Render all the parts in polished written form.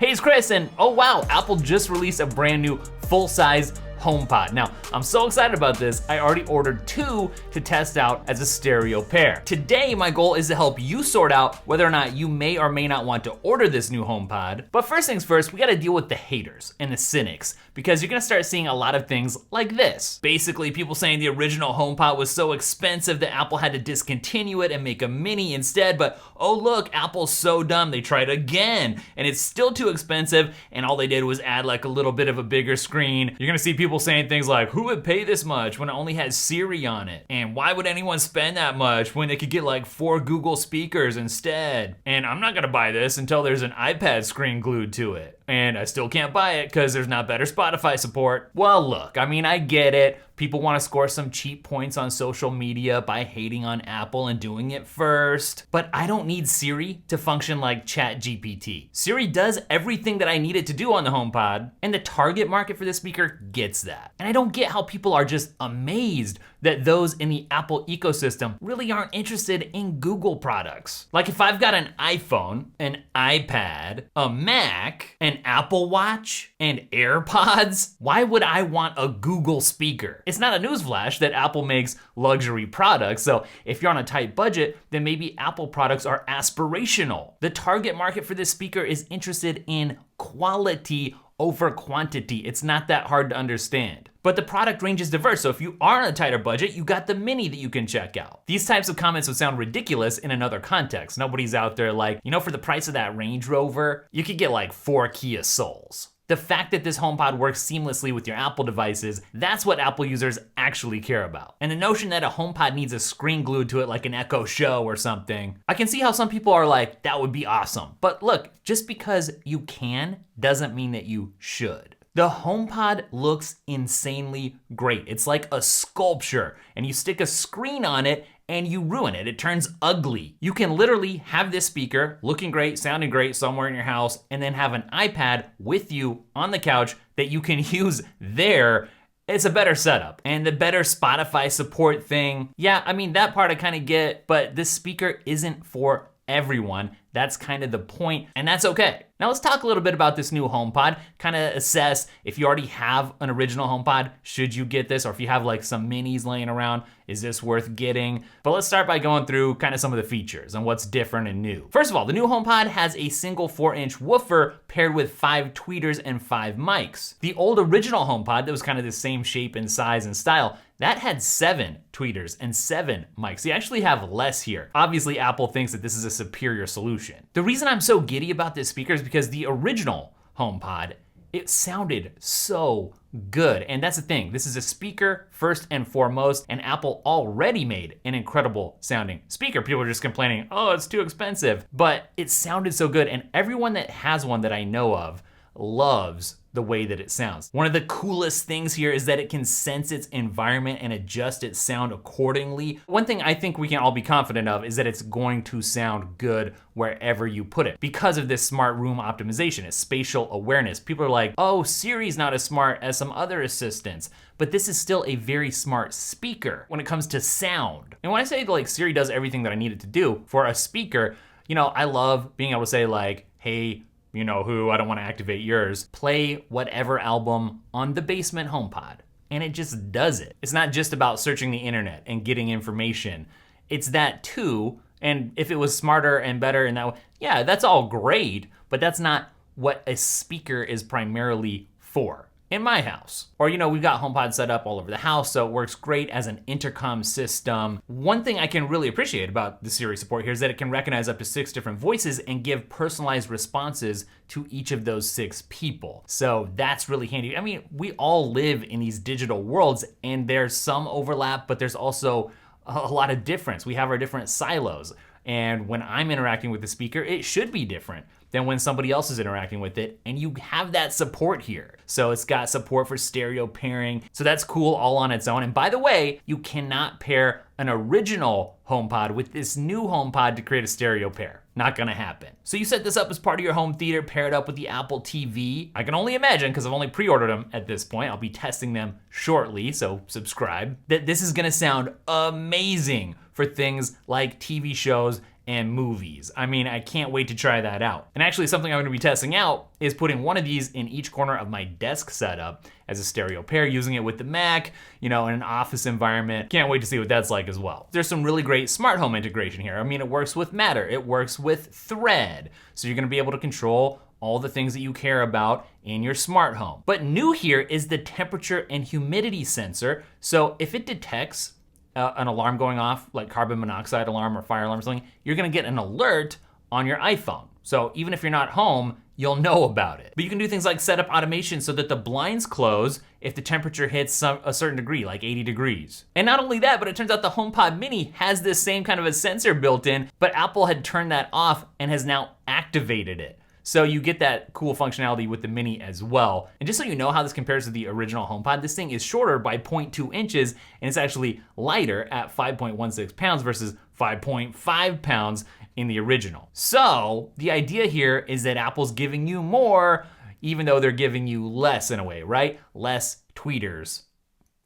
Hey, it's Chris, and oh wow, Apple just released a brand new full-size HomePod. Now, I'm so excited about this, I already ordered 2 to test out as a stereo pair. Today, my goal is to help you sort out whether or not you may or may not want to order this new HomePod. But first things first, we gotta deal with the haters and the cynics, because you're gonna start seeing a lot of things like this. Basically, people saying the original HomePod was so expensive that Apple had to discontinue it and make a mini instead, but oh look, Apple's so dumb, they tried again, and it's still too expensive, and all they did was add like a little bit of a bigger screen. You're gonna see people saying things like, who would pay this much when it only has Siri on it? And why would anyone spend that much when they could get like 4 Google speakers instead? And I'm not gonna buy this until there's an iPad screen glued to it. And I still can't buy it because there's not better Spotify support. Well, look, I mean, I get it. People want to score some cheap points on social media by hating on Apple and doing it first. But I don't need Siri to function like ChatGPT. Siri does everything that I need it to do on the HomePod, and the target market for this speaker gets that. And I don't get how people are just amazed that those in the Apple ecosystem really aren't interested in Google products. Like if I've got an iPhone, an iPad, a Mac, an Apple Watch, and AirPods, why would I want a Google speaker? It's not a newsflash that Apple makes luxury products, so if you're on a tight budget, then maybe Apple products are aspirational. The target market for this speaker is interested in quality over quantity. It's not that hard to understand. But the product range is diverse, so if you are on a tighter budget, you got the mini that you can check out. These types of comments would sound ridiculous in another context. Nobody's out there like, you know, for the price of that Range Rover, you could get like 4 Kia Souls. The fact that this HomePod works seamlessly with your Apple devices, that's what Apple users actually care about. And the notion that a HomePod needs a screen glued to it like an Echo Show or something, I can see how some people are like, that would be awesome. But look, just because you can doesn't mean that you should. The HomePod looks insanely great. It's like a sculpture, and you stick a screen on it and you ruin it. It turns ugly. You can literally have this speaker looking great, sounding great somewhere in your house, and then have an iPad with you on the couch that you can use there. It's a better setup. And the better Spotify support thing, yeah, I mean, that part I kind of get, but this speaker isn't for everyone. That's kind of the point, and that's okay. Now let's talk a little bit about this new HomePod, kind of assess if you already have an original HomePod, should you get this? Or if you have like some minis laying around, is this worth getting? But let's start by going through kind of some of the features and what's different and new. First of all, the new HomePod has a single 4-inch woofer paired with 5 tweeters and 5 mics. The old original HomePod that was kind of the same shape and size and style, that had 7 tweeters and 7 mics. You actually have less here. Obviously, Apple thinks that this is a superior solution. The reason I'm so giddy about this speaker is because the original HomePod, it sounded so good. And that's the thing, this is a speaker first and foremost, and Apple already made an incredible sounding speaker. People are just complaining, oh, it's too expensive. But it sounded so good, and everyone that has one that I know of loves the way that it sounds. One of the coolest things here is that it can sense its environment and adjust its sound accordingly. One thing I think we can all be confident of is that it's going to sound good wherever you put it because of this smart room optimization, it's spatial awareness. People are like, oh, Siri's not as smart as some other assistants, but this is still a very smart speaker when it comes to sound. And when I say like Siri does everything that I need it to do for a speaker, you know, I love being able to say like, hey, you know who, I don't want to activate yours, play whatever album on the basement HomePod. And it just does it. It's not just about searching the internet and getting information. It's that too, and if it was smarter and better in that way, yeah, that's all great, but that's not what a speaker is primarily for. In my house. Or, you know, we've got HomePod set up all over the house, so it works great as an intercom system. One thing I can really appreciate about the Siri support here is that it can recognize up to 6 different voices and give personalized responses to each of those 6 people. So that's really handy. I mean, we all live in these digital worlds, and there's some overlap, but there's also a lot of difference. We have our different silos. And when I'm interacting with the speaker, it should be different than when somebody else is interacting with it, and you have that support here. So it's got support for stereo pairing, so that's cool all on its own. And by the way, you cannot pair an original HomePod with this new HomePod to create a stereo pair. Not gonna happen. So you set this up as part of your home theater, pair it up with the Apple TV. I can only imagine, because I've only pre-ordered them at this point, I'll be testing them shortly, so subscribe, that this is gonna sound amazing for things like TV shows and movies. I mean, I can't wait to try that out. And actually something I'm gonna be testing out is putting one of these in each corner of my desk setup as a stereo pair, using it with the Mac, in an office environment. Can't wait to see what that's like as well. There's some really great smart home integration here. I mean, it works with Matter, it works with Thread. So you're gonna be able to control all the things that you care about in your smart home. But new here is the temperature and humidity sensor. So if it detects an alarm going off, like carbon monoxide alarm or fire alarm or something, you're gonna get an alert on your iPhone. So even if you're not home, you'll know about it. But you can do things like set up automation so that the blinds close if the temperature hits a certain degree, like 80 degrees. And not only that, but it turns out the HomePod Mini has this same kind of a sensor built in, but Apple had turned that off and has now activated it. So you get that cool functionality with the Mini as well. And just so you know how this compares to the original HomePod, this thing is shorter by 0.2 inches, and it's actually lighter at 5.16 pounds versus 5.5 pounds in the original. So the idea here is that Apple's giving you more, even though they're giving you less in a way, right? Less tweeters,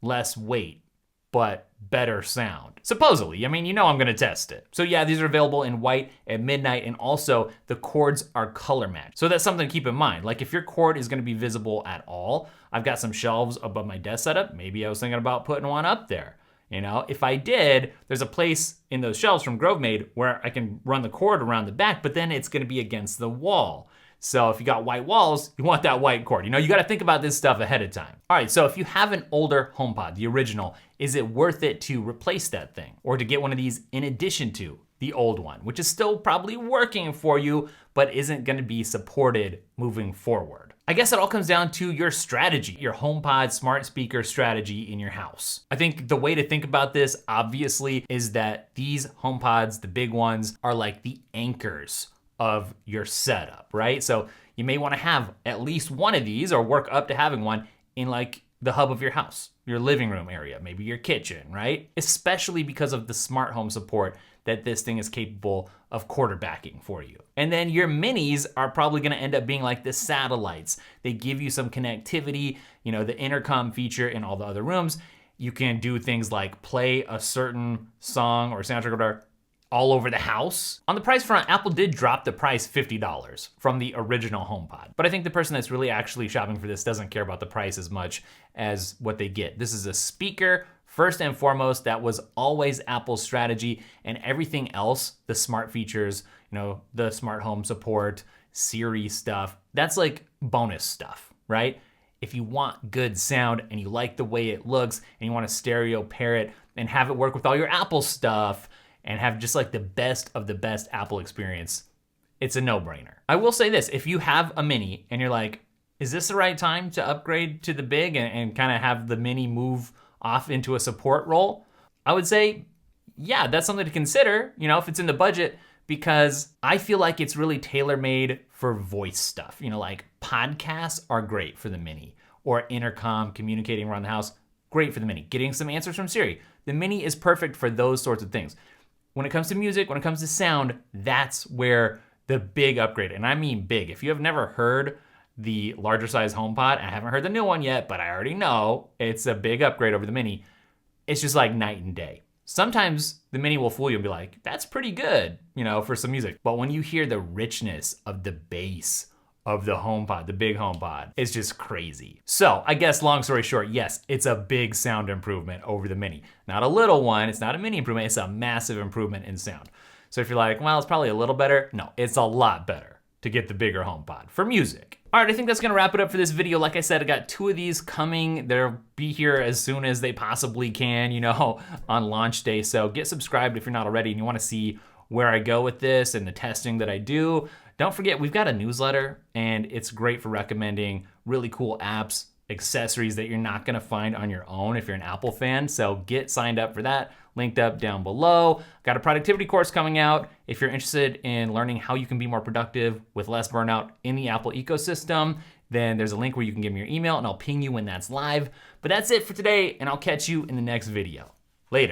less weight, but better sound. Supposedly, I mean, I'm gonna test it. So yeah, these are available in white at midnight, and also the cords are color matched. So that's something to keep in mind. Like if your cord is gonna be visible at all, I've got some shelves above my desk setup. Maybe I was thinking about putting one up there. If I did, there's a place in those shelves from GroveMade where I can run the cord around the back, but then it's gonna be against the wall. So if you got white walls, you want that white cord. You gotta think about this stuff ahead of time. All right, so if you have an older HomePod, the original, is it worth it to replace that thing? Or to get one of these in addition to the old one, which is still probably working for you, but isn't gonna be supported moving forward? I guess it all comes down to your strategy, your HomePod smart speaker strategy in your house. I think the way to think about this, obviously, is that these HomePods, the big ones, are like the anchors of your setup, right? So you may wanna have at least one of these or work up to having one in like the hub of your house, your living room area, maybe your kitchen, right? Especially because of the smart home support that this thing is capable of quarterbacking for you. And then your minis are probably gonna end up being like the satellites. They give you some connectivity, the intercom feature in all the other rooms. You can do things like play a certain song or soundtrack or whatever all over the house. On the price front, Apple did drop the price $50 from the original HomePod. But I think the person that's really actually shopping for this doesn't care about the price as much as what they get. This is a speaker, first and foremost. That was always Apple's strategy, and everything else, the smart features, the smart home support, Siri stuff, that's like bonus stuff, right? If you want good sound and you like the way it looks and you want to stereo pair it and have it work with all your Apple stuff, and have just like the best of the best Apple experience, it's a no-brainer. I will say this, if you have a Mini and you're like, is this the right time to upgrade to the big and kind of have the Mini move off into a support role? I would say, yeah, that's something to consider, if it's in the budget, because I feel like it's really tailor-made for voice stuff. Like podcasts are great for the Mini, or intercom, communicating around the house, great for the Mini. Getting some answers from Siri. The Mini is perfect for those sorts of things. When it comes to music, when it comes to sound, that's where the big upgrade, and I mean big. If you have never heard the larger size HomePod, I haven't heard the new one yet, but I already know it's a big upgrade over the Mini. It's just like night and day. Sometimes the Mini will fool you and be like, that's pretty good, for some music. But when you hear the richness of the bass of the HomePod, the big HomePod, it's just crazy. So I guess long story short, yes, it's a big sound improvement over the Mini. Not a little one, it's not a mini improvement, it's a massive improvement in sound. So if you're like, well, it's probably a little better, no, it's a lot better to get the bigger HomePod for music. All right, I think that's gonna wrap it up for this video. Like I said, I got 2 of these coming. They'll be here as soon as they possibly can, on launch day. So get subscribed if you're not already and you wanna see where I go with this and the testing that I do. Don't forget, we've got a newsletter, and it's great for recommending really cool apps, accessories that you're not gonna find on your own if you're an Apple fan. So get signed up for that, linked up down below. Got a productivity course coming out. If you're interested in learning how you can be more productive with less burnout in the Apple ecosystem, then there's a link where you can give me your email and I'll ping you when that's live. But that's it for today, and I'll catch you in the next video. Later.